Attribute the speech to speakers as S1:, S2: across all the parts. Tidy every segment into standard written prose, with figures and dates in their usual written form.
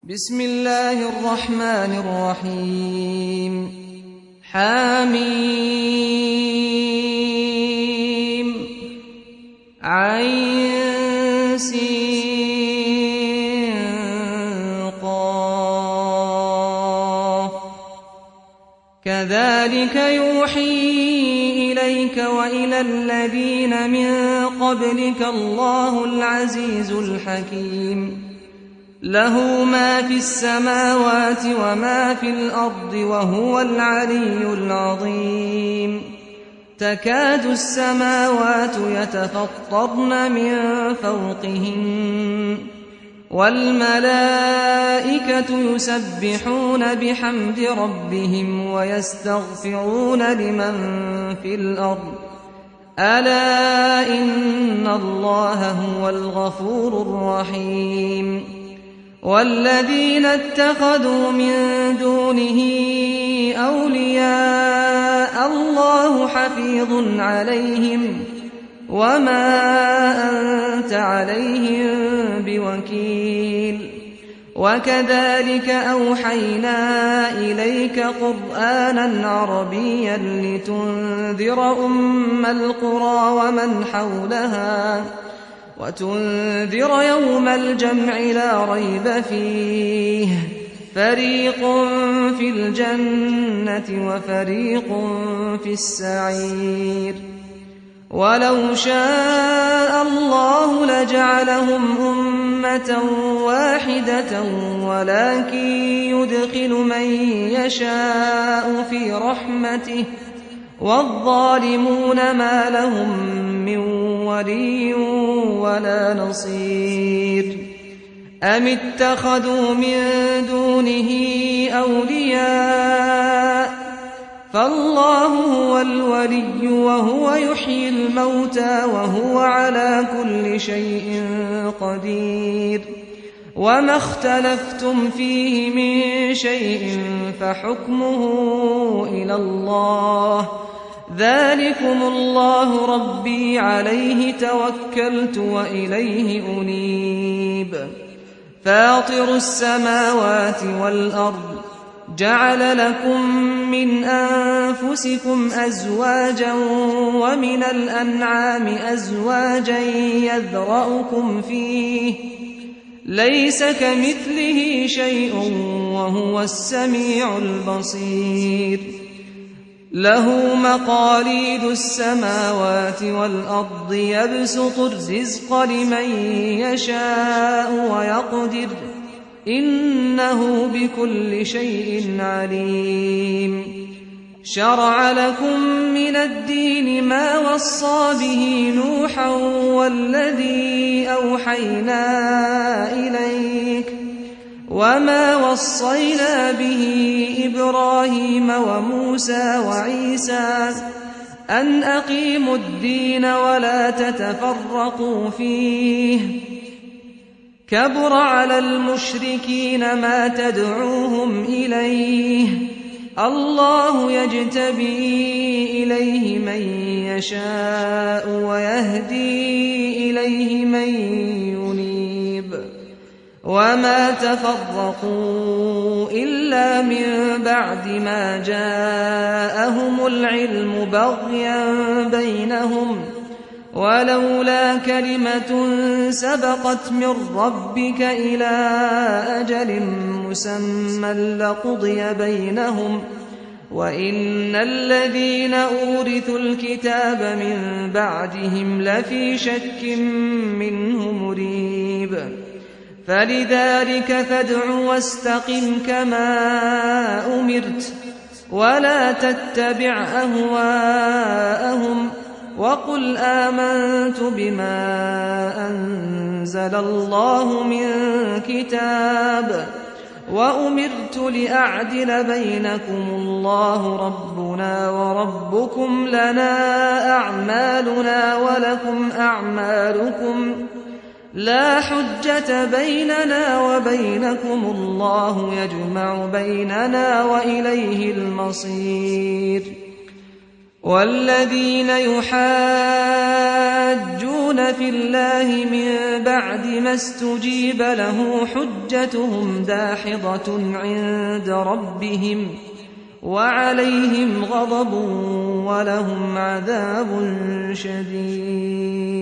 S1: بسم الله الرحمن الرحيم حميم عين سين قاف كذلك يوحي إليك وإلى الذين من قبلك الله العزيز الحكيم له ما في السماوات وما في الأرض وهو العلي العظيم تكاد السماوات يتفطرن من فوقهن والملائكة يسبحون بحمد ربهم ويستغفرون لمن في الأرض ألا إن الله هو الغفور الرحيم والذين اتخذوا من دونه أولياء الله حفيظ عليهم وما أنت عليهم بوكيل وكذلك أوحينا إليك قرآنا عربيا لتنذر أم القرى ومن حولها وتنذر يوم الجمع لا ريب فيه فريق في الجنة وفريق في السعير ولو شاء الله لجعلهم أمة واحدة ولكن يدخل من يشاء في رحمته والظالمون ما لهم من ولي ولا نصير أم اتخذوا من دونه أولياء فالله هو الولي وهو يحيي الموتى وهو على كل شيء قدير وما اختلفتم فيه من شيء فحكمه إلى الله ذلكم الله ربي عليه توكلت وإليه أنيب فاطر السماوات والأرض جعل لكم من أنفسكم أزواجا ومن الأنعام أزواجا يذرأكم فيه ليس كمثله شيء وهو السميع البصير له مقاليد السماوات والأرض يبسط الرزق لمن يشاء ويقدر إنه بكل شيء عليم شرع لكم من الدين ما وصى به نوحا والذي أوحينا إليك وما وصينا به إبراهيم وموسى وعيسى أن أقيموا الدين ولا تتفرقوا فيه كبر على المشركين ما تدعوهم إليه الله يجتبي إليه من يشاء ويهدي إليه من ينيب وما تفرقوا إلا من بعد ما جاءهم العلم بغيا بينهم ولولا كلمة سبقت من ربك إلى أجل مسمى لقضي بينهم وإن الذين أورثوا الكتاب من بعدهم لفي شك منه مريب فلذلك فادع واستقم كما أمرت ولا تتبع أهواءهم وقل آمنت بما أنزل الله من كتاب وأمرت لأعدل بينكم الله ربنا وربكم لنا أعمالنا ولكم أعمالكم لا حجة بيننا وبينكم الله يجمع بيننا وإليه المصير والذين يحاجون في الله من بعد ما استجيب له حجتهم داحضة عند ربهم وعليهم غضب ولهم عذاب شديد.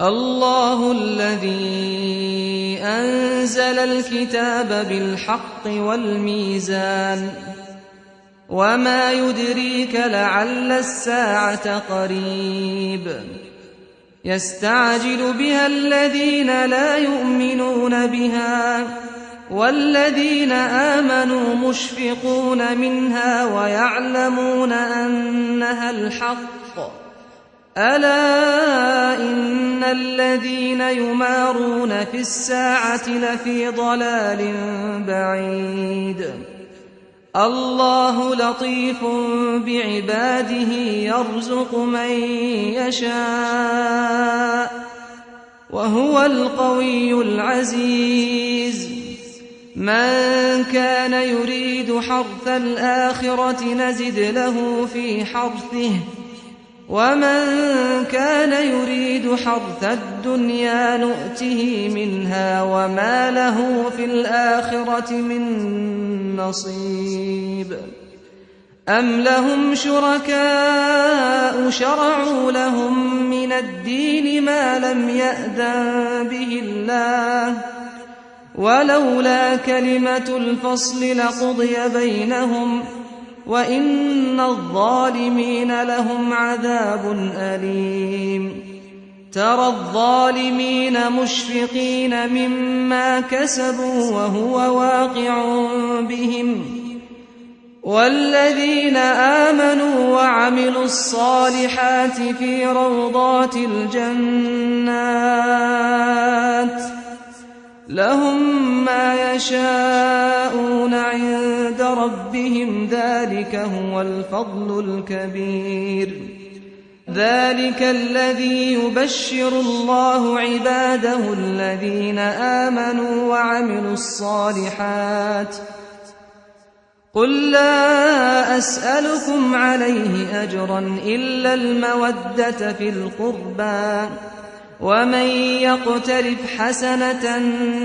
S1: الله الذي أنزل الكتاب بالحق والميزان وما يدريك لعل الساعة قريب يستعجل بها الذين لا يؤمنون بها والذين آمنوا مشفقون منها ويعلمون أنها الحق ألا إن الذين يمارون في الساعة لفي ضلال بعيد. الله لطيف بعباده يرزق من يشاء وهو القوي العزيز. من كان يريد حرث الآخرة نزد له في حرثه ومن كان يريد حرث الدنيا نؤته منها وما له في الآخرة من نصيب. أم لهم شركاء شرعوا لهم من الدين ما لم يأذن به الله ولولا كلمة الفصل لقضي بينهم وإن الظالمين لهم عذاب أليم. ترى الظالمين مشفقين مما كسبوا وهو واقع بهم والذين آمنوا وعملوا الصالحات في روضات الجنات لهم ما يشاءون عند ربهم ذلك هو الفضل الكبير. ذلك الذي يبشر الله عباده الذين آمنوا وعملوا الصالحات. قل لا أسألكم عليه أجرا إلا المودة في القربى ومن يقترف حسنة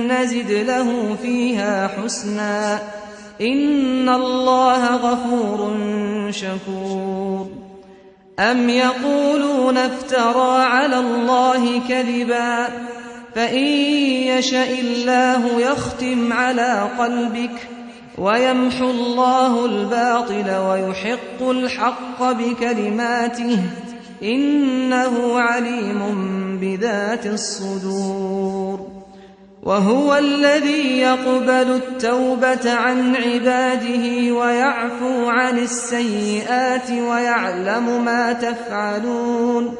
S1: نزد له فيها حسنا إن الله غفور شكور. أم يقولون افترى على الله كذبا فإن يشاء الله يختم على قلبك ويمحو الله الباطل ويحق الحق بكلماته إنه عليم بذات الصدور. وهو الذي يقبل التوبة عن عباده ويعفو عن السيئات ويعلم ما تفعلون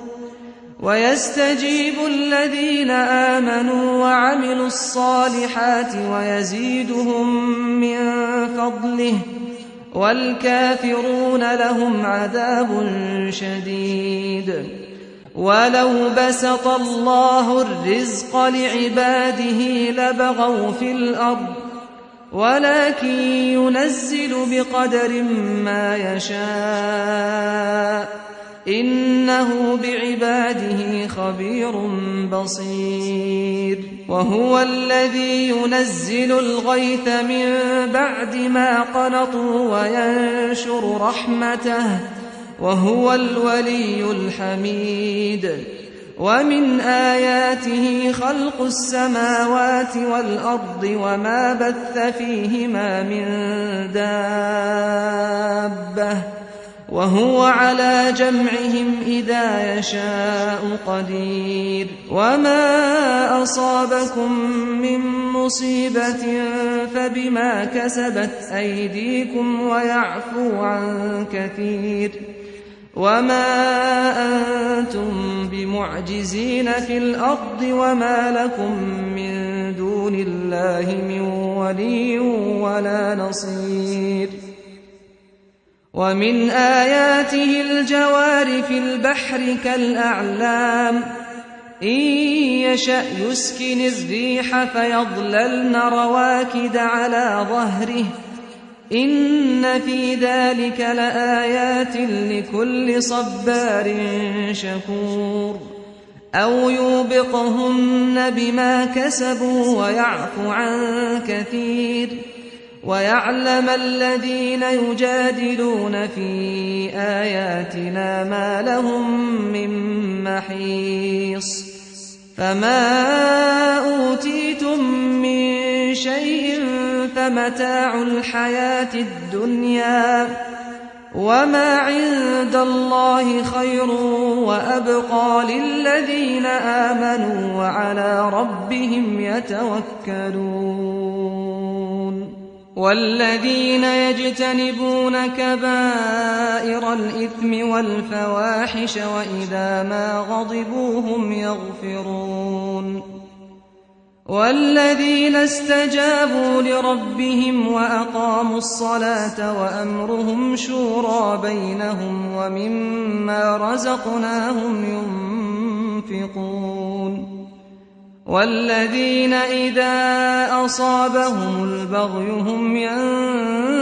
S1: ويستجيب الذين آمنوا وعملوا الصالحات ويزيدهم من فضله والكافرون لهم عذاب شديد. ولو بسط الله الرزق لعباده لبغوا في الأرض ولكن ينزل بقدر ما يشاء إنه بعباده خبير بصير. وهو الذي ينزل الغيث من بعد ما قنطوا وينشر رحمته وهو الولي الحميد. ومن آياته خلق السماوات والأرض وما بث فيهما من دابة وهو على جمعهم إذا يشاء قدير. وما أصابكم من مصيبة فبما كسبت أيديكم ويعفو عن كثير. وما أنتم بمعجزين في الأرض وما لكم من دون الله من ولي ولا نصير. ومن آياته الجوار في البحر كالأعلام إن يشأ يسكن الريح فيظللن رواكد على ظهره إن في ذلك لآيات لكل صبار شكور أو يوبقهن بما كسبوا ويعفو عن كثير ويعلم الذين يجادلون في آياتنا ما لهم من محيص فما أوتيتم من شيء فمتاع الحياة الدنيا وما عند الله خير وأبقى للذين آمنوا وعلى ربهم يتوكلون والذين يجتنبون كبائر الإثم والفواحش وإذا ما غضبوا هم يغفرون والذين استجابوا لربهم وأقاموا الصلاة وأمرهم شورى بينهم ومما رزقناهم ينفقون والذين إذا أصابهم البغي هم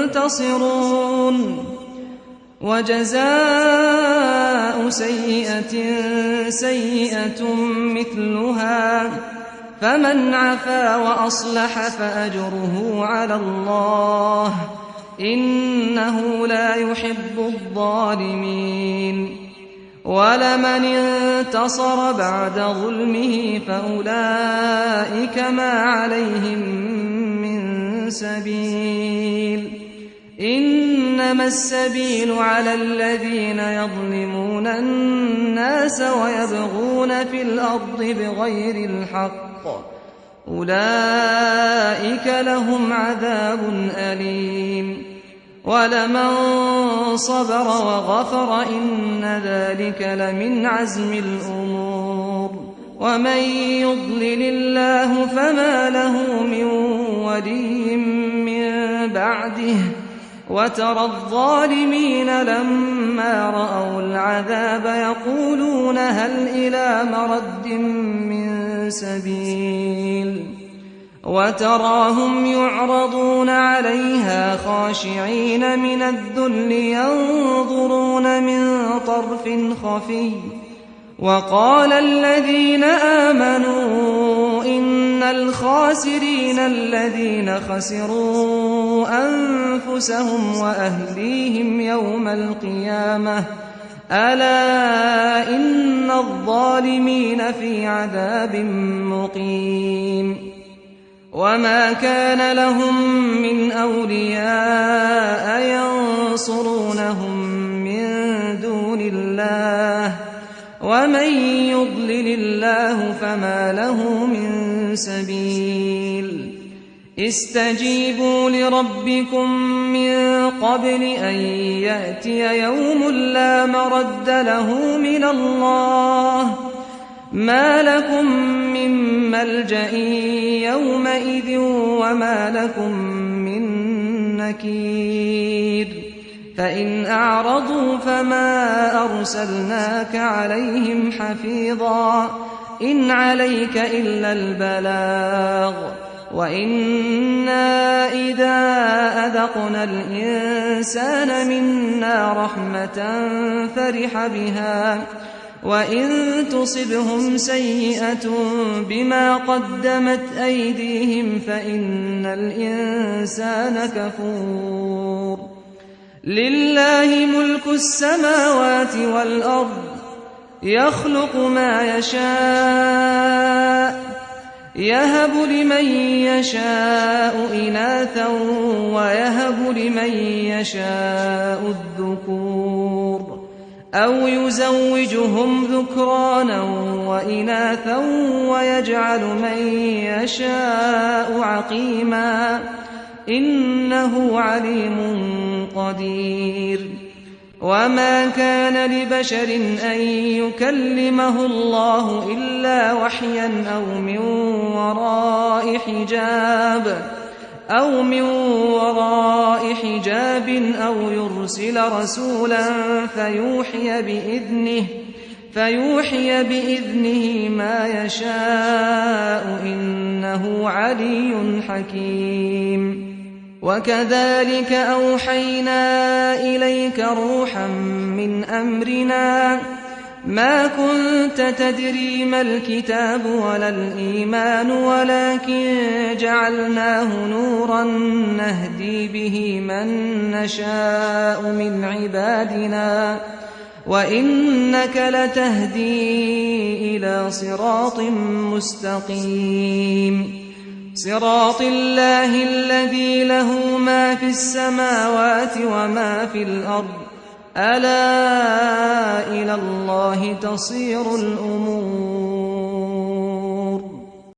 S1: ينتصرون وجزاء سيئة سيئة مثلها فمن عفا وأصلح فأجره على الله إنه لا يحب الظالمين ولمن انتصر بعد ظلمه فأولئك ما عليهم من سبيل إنما السبيل على الذين يظلمون الناس ويبغون في الأرض بغير الحق أولئك لهم عذاب أليم ولمن صبر وغفر إن ذلك لمن عزم الأمور ومن يضلل الله فما له من ولي من بعده وترى الظالمين لما رأوا العذاب يقولون هل إلى مرد من سبيل وتراهم يعرضون عليها خاشعين من الذل ينظرون من طرف خفي وقال الذين آمنوا إن الخاسرين الذين خسروا أنفسهم وأهليهم يوم القيامة ألا إن الظالمين في عذاب مقيم وما كان لهم من أولياء ينصرونهم من دون الله ومن يضلل الله فما له من سبيل استجيبوا لربكم من قبل أن يأتي يوم لا مرد له من الله ما لكم من ملجأ يومئذ وما لكم من نكير فإن أعرضوا فما أرسلناك عليهم حفيظا إن عليك إلا البلاغ وإنا إذا أذقنا الإنسان منا رحمة فرح بها وإن تصبهم سيئة بما قدمت أيديهم فإن الإنسان كفور لله ملك السماوات والأرض يخلق ما يشاء يهب لمن يشاء إناثا ويهب لمن يشاء الذكور أو يزوجهم ذكرانا وإناثا ويجعل من يشاء عقيما إنه عليم قدير وما كان لبشر أن يكلمه الله إلا وحيا أو من وراء حجاب أو يرسل رسولا فيوحي بإذنه ما يشاء إنه علي حكيم وكذلك أوحينا إليك روحا من أمرنا ما كنت تدري ما الكتاب ولا الإيمان ولكن جعلناه نورا نهدي به من نشاء من عبادنا وإنك لتهدي إلى صراط مستقيم صراط الله الذي له ما في السماوات وما في الأرض ألا إلى الله تصير الأمور